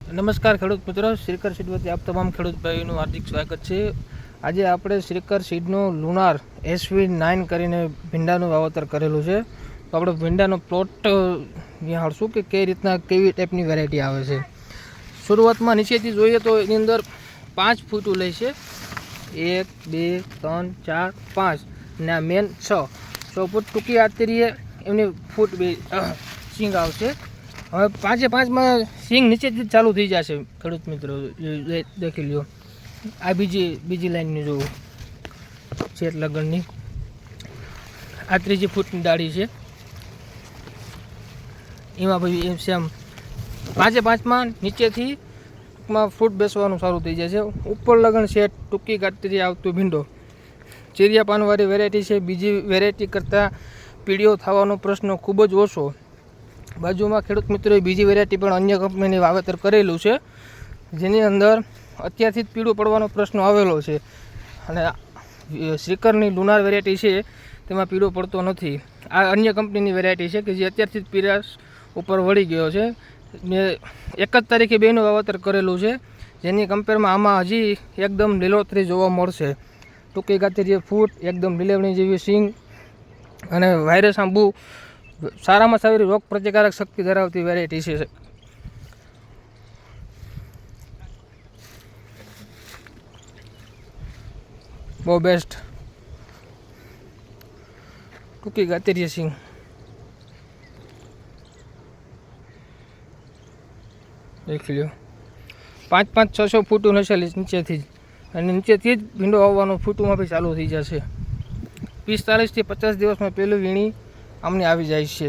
નમસ્કાર ખેડૂત મિત્રો, શ્રીકર સીડ વતી આપ તમામ ખેડૂત ભાઈઓનું હાર્દિક સ્વાગત છે। આજે આપણે શ્રીકર સીડનું લુનાર SV9 કરીને ભીંડાનું વાવેતર કરેલું છે। તો આપણે ભીંડાનો પ્લોટ નિહાળશું કે કઈ રીતના કેવી ટાઈપની વેરાયટી આવે છે। શરૂઆતમાં નીચેથી જોઈએ તો એની અંદર 5 ફૂટું લે છે, 1 2 3 4 5 ને આ મેન 6 ફૂટ ટૂંકી આતરીએ એમની ફૂટ 2 સિંગ આવશે। હવે 5-5 સિંગ નીચેથી જ ચાલુ થઈ જશે ખેડૂત મિત્રો, દેખી લ્યો। આ બીજી લાઈનની જો છેટ લગનની આ 3 ફૂટની ડાળી છે, એમાં ભાઈ એમ સેમ 5-5માં નીચેથી ફૂટ બેસવાનું સારું થઈ જાય છે। ઉપર લગન શેટ ટૂંકી કાતરી આવતું ભીંડો ચીરિયા પાનવાળી વેરાયટી છે। બીજી વેરાયટી કરતાં પીળીઓ થવાનો પ્રશ્ન ખૂબ જ ઓછો। બાજુમાં ખેડૂત મિત્રોએ બીજી વેરાયટી પણ અન્ય કંપનીની વાવેતર કરેલું છે, જેની અંદર અત્યારથી જ પીળું પડવાનો પ્રશ્ન આવેલો છે, અને શ્રીકરની લુનાર વેરાયટી છે તેમાં પીળો પડતો નથી। આ અન્ય કંપનીની વેરાયટી છે કે જે અત્યારથી જ પીળાશ ઉપર વળી ગયો છે। ને 1 જ તારીખે બેનું વાવેતર કરેલું છે, જેની કમ્પેરમાં આમાં હજી એકદમ લીલોતરી જોવા મળશે। ટૂંકી ગાતરીએ ફૂટ, એકદમ લીલવણી જેવી સિંગ અને વાયરસ આંબુ સારામાં સારી રોગ પ્રતિકારક શક્તિ ધરાવતી વેરાયટી છે। બહુ બેસ્ટ ટૂંકી ગાતરીય સિંગ, દેખી લો। 5-5 600 ફૂટું હશે નીચેથી જ, અને નીચેથી જ ભીંડો આવવાનો ફૂટુમાં બી ચાલુ થઈ જશે। 45 થી 50 દિવસમાં પહેલું વીણી આમને આવી જાય છે।